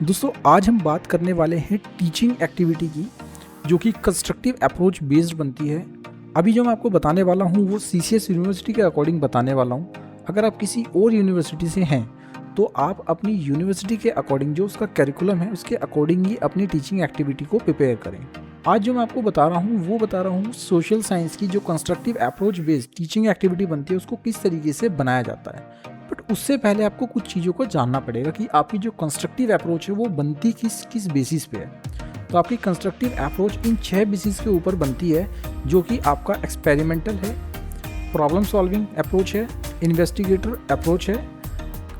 दोस्तों आज हम बात करने वाले हैं टीचिंग एक्टिविटी की, जो कि कंस्ट्रक्टिव अप्रोच बेस्ड बनती है। अभी जो मैं आपको बताने वाला हूँ वो सीसीएस यूनिवर्सिटी के अकॉर्डिंग बताने वाला हूँ। अगर आप किसी और यूनिवर्सिटी से हैं तो आप अपनी यूनिवर्सिटी के अकॉर्डिंग जो उसका करिकुलम है उसके अकॉर्डिंग ही अपनी टीचिंग एक्टिविटी को प्रिपेयर करें। आज जो मैं आपको बता रहा हूँ वो बता रहा हूँ सोशल साइंस की जो constructive approach based teaching activity बनती है उसको किस तरीके से बनाया जाता है। बट उससे पहले आपको कुछ चीज़ों को जानना पड़ेगा कि आपकी जो कंस्ट्रक्टिव अप्रोच है वो बनती किस बेसिस पे है। तो आपकी कंस्ट्रक्टिव अप्रोच इन 6 बेसिस के ऊपर बनती है, जो कि आपका एक्सपेरिमेंटल है, प्रॉब्लम सॉल्विंग अप्रोच है, इन्वेस्टिगेटर अप्रोच है,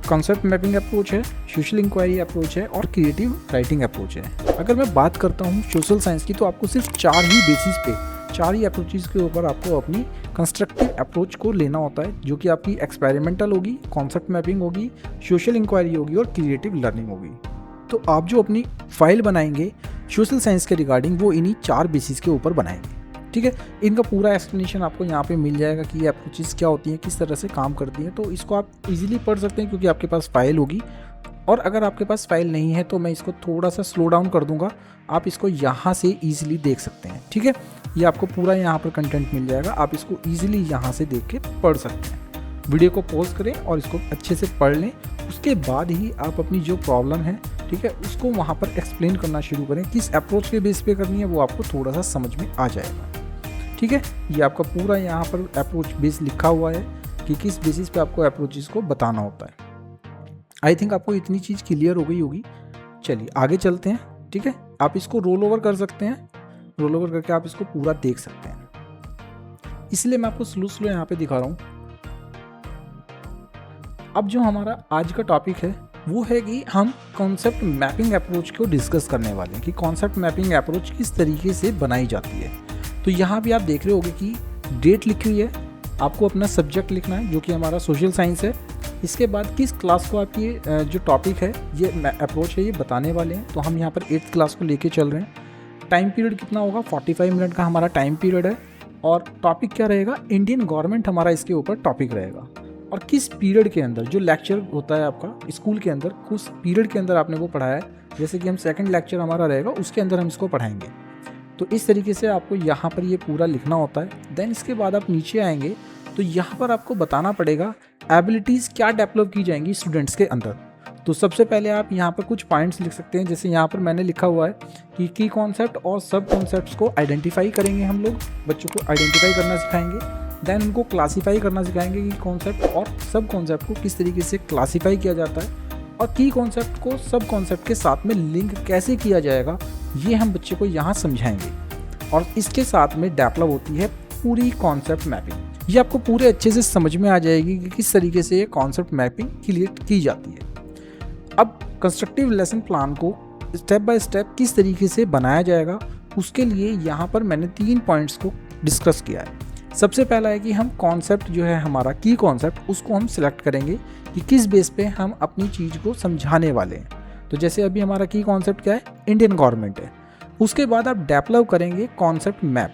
कॉन्सेप्ट मैपिंग अप्रोच है, सोशल इंक्वायरी अप्रोच है और क्रिएटिव राइटिंग अप्रोच है। अगर मैं बात करता हूँ सोशल साइंस की तो आपको सिर्फ 4 ही बेसिस पे 4 ही अप्रोचेस के ऊपर आपको अपनी कंस्ट्रक्टिव अप्रोच को लेना होता है, जो कि आपकी एक्सपेरिमेंटल होगी, कॉन्सेप्ट मैपिंग होगी, सोशल इंक्वायरी होगी और क्रिएटिव लर्निंग होगी। तो आप जो अपनी फाइल बनाएंगे सोशल साइंस के रिगार्डिंग वो इन्हीं 4 बेसिस के ऊपर बनाएंगे। ठीक है, इनका पूरा एक्सप्लेनेशन आपको यहाँ पे मिल जाएगा कि ये अप्रोचेस क्या होती हैं, किस तरह से काम करती हैं। तो इसको आप इजीली पढ़ सकते हैं क्योंकि आपके पास फाइल होगी। और अगर आपके पास फाइल नहीं है तो मैं इसको थोड़ा सा स्लो डाउन कर दूंगा, आप इसको यहाँ से ईजिली देख सकते हैं। ठीक है, ये आपको पूरा यहाँ पर कंटेंट मिल जाएगा, आप इसको ईजिली यहाँ से देख के पढ़ सकते हैं। वीडियो को पॉज करें और इसको अच्छे से पढ़ लें, उसके बाद ही आप अपनी जो प्रॉब्लम है, ठीक है, उसको वहाँ पर एक्सप्लेन करना शुरू करें। किस अप्रोच के बेस पे करनी है वो आपको थोड़ा सा समझ में आ जाएगा। ठीक है, ये आपका पूरा यहाँ पर अप्रोच बेस लिखा हुआ है कि किस बेसिस पे आपको अप्रोचेस को बताना होता है। आई थिंक आपको इतनी चीज़ क्लियर हो गई होगी। चलिए आगे चलते हैं। ठीक है, आप इसको रोल ओवर कर सकते हैं, रोल ओवर करके आप इसको पूरा देख सकते हैं। इसलिए मैं आपको स्लो यहाँ पे दिखा रहा हूँ। अब जो हमारा आज का टॉपिक है वो है कि हम कॉन्सेप्ट मैपिंग अप्रोच को डिस्कस करने वाले हैं कि कॉन्सेप्ट मैपिंग अप्रोच किस तरीके से बनाई जाती है। तो यहाँ भी आप देख रहे होंगे कि डेट लिखी हुई है, आपको अपना सब्जेक्ट लिखना है जो कि हमारा सोशल साइंस है। इसके बाद किस क्लास को आप ये जो टॉपिक है, ये अप्रोच है, ये बताने वाले हैं। तो हम यहाँ पर 8th क्लास को लेके चल रहे हैं। टाइम पीरियड कितना होगा, 45 मिनट का हमारा टाइम पीरियड है। और टॉपिक क्या रहेगा, इंडियन गवर्नमेंट हमारा इसके ऊपर टॉपिक रहेगा। और किस पीरियड के अंदर जो लेक्चर होता है आपका स्कूल के अंदर, उस पीरियड के अंदर आपने वो पढ़ाया है। जैसे कि हम 2nd लेक्चर हमारा रहेगा उसके अंदर हम इसको पढ़ाएंगे। तो इस तरीके से आपको यहाँ पर ये पूरा लिखना होता है। देन इसके बाद आप नीचे आएंगे तो यहाँ पर आपको बताना पड़ेगा एबिलिटीज़ क्या डेवलप की जाएंगी स्टूडेंट्स के अंदर। तो सबसे पहले आप यहाँ पर कुछ पॉइंट्स लिख सकते हैं। जैसे यहाँ पर मैंने लिखा हुआ है कि की कॉन्सेप्ट और सब कॉन्सेप्ट्स को आइडेंटिफाई करेंगे। हम लोग बच्चों को आइडेंटिफाई करना सिखाएंगे, देन उनको क्लासीफाई करना सिखाएंगे कि कॉन्सेप्ट और सब कॉन्सेप्ट को किस तरीके से क्लासीफाई किया जाता है, और की कॉन्सेप्ट को सब कॉन्सेप्ट के साथ में लिंक कैसे किया जाएगा ये हम बच्चे को यहाँ समझाएंगे। और इसके साथ में डेवलप होती है पूरी कॉन्सेप्ट मैपिंग। ये आपको पूरे अच्छे से समझ में आ जाएगी कि किस तरीके से ये कॉन्सेप्ट मैपिंग क्रिएट की जाती है। अब कंस्ट्रक्टिव लेसन प्लान को स्टेप बाय स्टेप किस तरीके से बनाया जाएगा, उसके लिए यहाँ पर मैंने 3 पॉइंट्स को डिस्कस किया है। सबसे पहला है कि हम कॉन्सेप्ट जो है हमारा की कॉन्सेप्ट, उसको हम सिलेक्ट करेंगे कि किस बेस पे हम अपनी चीज़ को समझाने वाले हैं। तो जैसे अभी हमारा की कॉन्सेप्ट क्या है, इंडियन गवर्नमेंट है। उसके बाद आप डेवलप करेंगे कॉन्सेप्ट मैप,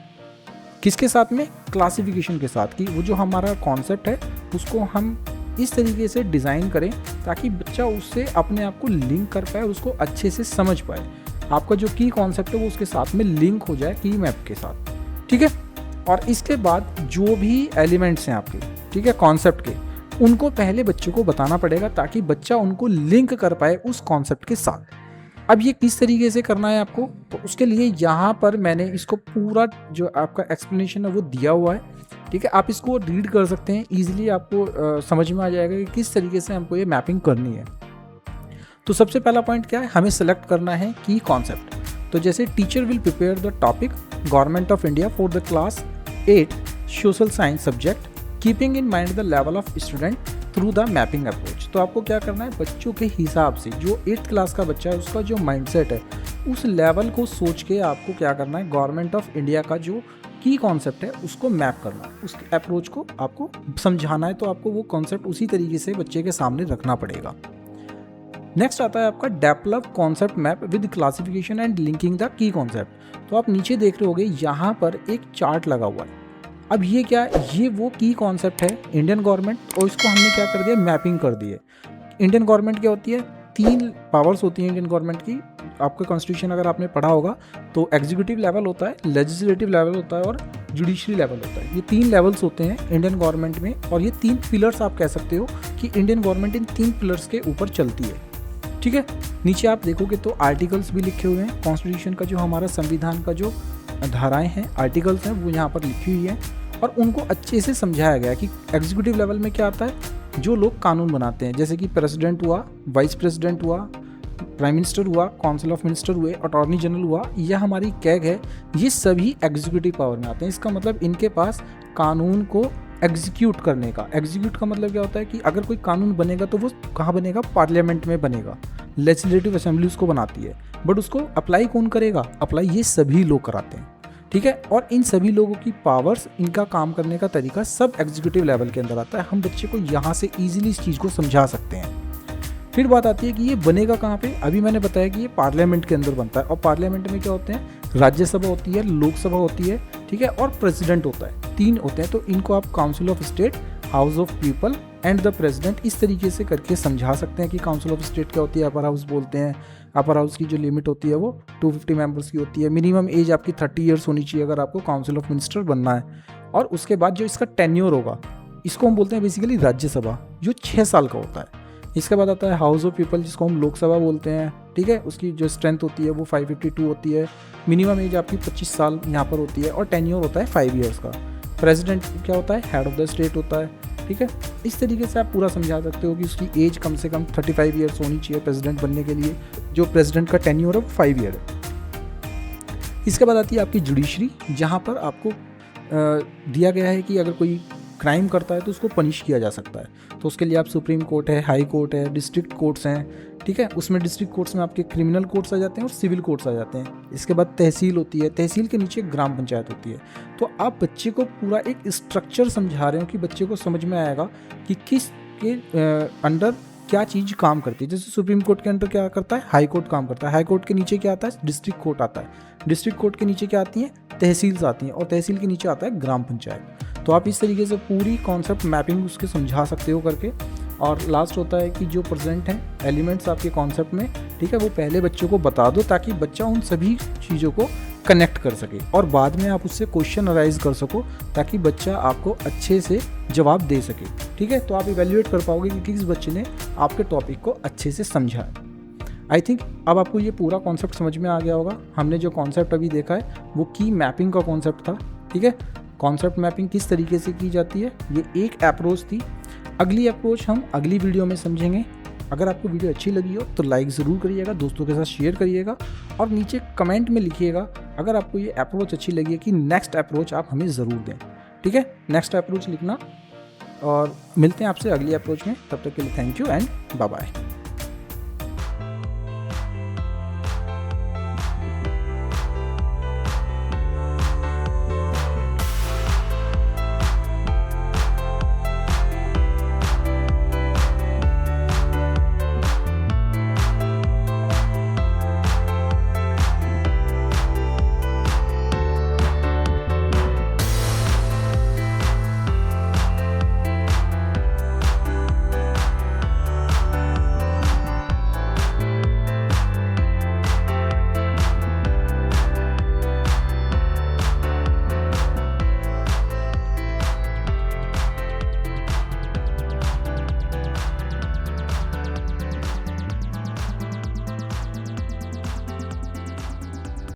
किसके साथ में, क्लासिफिकेशन के साथ, कि वो जो हमारा कॉन्सेप्ट है उसको हम इस तरीके से डिज़ाइन करें ताकि बच्चा उससे अपने आप को लिंक कर पाए, उसको अच्छे से समझ पाए। आपका जो की कॉन्सेप्ट है वो उसके साथ में लिंक हो जाए की मैप के साथ। ठीक है, और इसके बाद जो भी एलिमेंट्स हैं आपके, ठीक है, कॉन्सेप्ट के, उनको पहले बच्चों को बताना पड़ेगा ताकि बच्चा उनको लिंक कर पाए उस कॉन्सेप्ट के साथ। अब ये किस तरीके से करना है आपको, तो उसके लिए यहाँ पर मैंने इसको पूरा जो आपका एक्सप्लेनेशन है वो दिया हुआ है। ठीक है, आप इसको रीड कर सकते हैं, ईजिली आपको समझ में आ जाएगा कि किस तरीके से हमको ये मैपिंग करनी है। तो सबसे पहला पॉइंट क्या है, हमें सेलेक्ट करना है की कॉन्सेप्ट। तो जैसे teacher will prepare the topic government of India for the class 8 social science subject keeping in mind the level of student through the mapping approach. तो आपको क्या करना है, बच्चों के हिसाब से जो 8th क्लास का बच्चा है उसका जो माइंडसेट है उस लेवल को सोच के आपको क्या करना है, गवर्नमेंट ऑफ इंडिया का जो की कॉन्सेप्ट है उसको मैप करना है, उस अप्रोच को आपको समझाना है। तो आपको वो कॉन्सेप्ट उसी तरीके से बच्चे के सामने रखना पड़ेगा। नेक्स्ट आता है आपका develop concept map with classification and linking the key concept. तो आप नीचे देख रहे होगे यहाँ पर एक चार्ट लगा हुआ है। अब ये क्या है, ये वो की कॉन्सेप्ट है इंडियन गवर्नमेंट, और इसको हमने क्या कर दिया, मैपिंग कर दी है। इंडियन गवर्नमेंट क्या होती है, 3 पावर्स होती हैं इंडियन गवर्नमेंट की। आपका कॉन्स्टिट्यूशन अगर आपने पढ़ा होगा तो एग्जीक्यूटिव लेवल होता है, लेजिस्लेटिव लेवल होता है और जुडिशरी लेवल होता है। ये 3 लेवल्स होते हैं इंडियन गवर्नमेंट में, और ये 3 पिलर्स आप कह सकते हो कि इंडियन गवर्नमेंट इन 3 पिलर्स के ऊपर चलती है। ठीक है, नीचे आप देखोगे तो आर्टिकल्स भी लिखे हुए हैं। कॉन्स्टिट्यूशन का जो हमारा संविधान का जो धाराएं हैं, आर्टिकल्स हैं, वो यहाँ पर लिखी हुई हैं और उनको अच्छे से समझाया गया कि एग्जीक्यूटिव लेवल में क्या आता है, जो लोग कानून बनाते हैं, जैसे कि प्रेसिडेंट हुआ, वाइस प्रेसिडेंट हुआ, प्राइम मिनिस्टर हुआ, काउंसिल ऑफ मिनिस्टर हुए, अटॉर्नी जनरल हुआ, यह हमारी कैग है, ये सभी एग्जीक्यूटिव पावर में आते हैं। इसका मतलब इनके पास कानून को एग्जीक्यूट करने का, एग्जीक्यूट का मतलब क्या होता है कि अगर कोई कानून बनेगा तो वो कहाँ बनेगा, पार्लियामेंट में बनेगा, लेजिस्लेटिव असेंबली उसको बनाती है, बट उसको अप्लाई कौन करेगा, अप्लाई ये सभी लोग कराते हैं। ठीक है, और इन सभी लोगों की पावर्स, इनका काम करने का तरीका सब एग्जीक्यूटिव लेवल के अंदर आता है। हम बच्चे को यहाँ से ईजिली इस चीज़ को समझा सकते हैं। फिर बात आती है कि ये बनेगा कहाँ पे। अभी मैंने बताया कि ये पार्लियामेंट के अंदर बनता है, और पार्लियामेंट में क्या होते हैं, राज्यसभा होती है, लोकसभा होती है, ठीक है, और प्रेसिडेंट होता है, 3 होते हैं। तो इनको आप council of state, house of people and the president इस तरीके से करके समझा सकते हैं कि काउंसिल ऑफ स्टेट क्या होती है, अपर हाउस बोलते हैं। अपर हाउस की जो लिमिट होती है वो 250 मेंबर्स की होती है। मिनिमम एज आपकी 30 ईयर्स होनी चाहिए अगर आपको काउंसिल ऑफ मिनिस्टर बनना है। और उसके बाद जो इसका टेन्योर होगा, इसको हम बोलते हैं बेसिकली राज्यसभा, जो 6 साल का होता है। इसके बाद आता है हाउस ऑफ पीपल, जिसको हम लोकसभा बोलते हैं। ठीक है, उसकी जो स्ट्रेंथ होती है वो 552 होती है। मिनिमम एज आपकी 25 साल यहाँ पर होती है, और टेन्योर होता है 5 ईयर्स का। प्रेसिडेंट क्या होता है, हेड ऑफ द स्टेट होता है। ठीक है, इस तरीके से आप पूरा समझा सकते हो कि उसकी एज कम से कम 35 ईयर्स होनी चाहिए प्रेसिडेंट बनने के लिए। जो प्रेसिडेंट का टेन्योर है वो 5 ईयर है। इसके बाद आती है आपकी जुडिशरी, जहाँ पर आपको दिया गया है कि अगर कोई क्राइम करता है तो उसको पनिश किया जा सकता है। तो उसके लिए आप सुप्रीम कोर्ट है, हाई कोर्ट है, डिस्ट्रिक्ट कोर्ट्स हैं। ठीक है, उसमें डिस्ट्रिक्ट कोर्ट्स में आपके क्रिमिनल कोर्ट्स आ जाते हैं और सिविल कोर्ट्स आ जाते हैं। इसके बाद तहसील होती है, तहसील के नीचे ग्राम पंचायत होती है। तो आप बच्चे को पूरा एक स्ट्रक्चर समझा रहे हो कि बच्चे को समझ में आएगा कि किस के अंडर क्या चीज़ काम करती है। जैसे सुप्रीम कोर्ट के अंडर क्या करता है, हाई कोर्ट काम करता है। हाई कोर्ट के नीचे क्या आता है, डिस्ट्रिक्ट कोर्ट आता है। डिस्ट्रिक्ट कोर्ट के नीचे क्या आती हैं, तहसील्स आती हैं, और तहसील के नीचे आता है ग्राम पंचायत। तो आप इस तरीके से पूरी कॉन्सेप्ट मैपिंग उसके समझा सकते हो करके। और लास्ट होता है कि जो प्रेजेंट हैं एलिमेंट्स आपके कॉन्सेप्ट में, ठीक है, वो पहले बच्चों को बता दो ताकि बच्चा उन सभी चीज़ों को कनेक्ट कर सके, और बाद में आप उससे क्वेश्चन अराइज कर सको ताकि बच्चा आपको अच्छे से जवाब दे सके। ठीक है, तो आप इवेल्युएट कर पाओगे कि किस बच्चे ने आपके टॉपिक को अच्छे से समझा है। आई थिंक अब आपको ये पूरा कॉन्सेप्ट समझ में आ गया होगा। हमने जो कॉन्सेप्ट अभी देखा है वो की मैपिंग का कॉन्सेप्ट था। ठीक है, कॉन्सेप्ट मैपिंग किस तरीके से की जाती है, ये एक अप्रोच थी। अगली अप्रोच हम अगली वीडियो में समझेंगे। अगर आपको वीडियो अच्छी लगी हो तो लाइक ज़रूर करिएगा, दोस्तों के साथ शेयर करिएगा, और नीचे कमेंट में लिखिएगा अगर आपको ये अप्रोच अच्छी लगी है कि नेक्स्ट अप्रोच आप हमें ज़रूर दें। ठीक है, नेक्स्ट अप्रोच लिखना, और मिलते हैं आपसे अगली अप्रोच में। तब तक के लिए thank you and bye bye.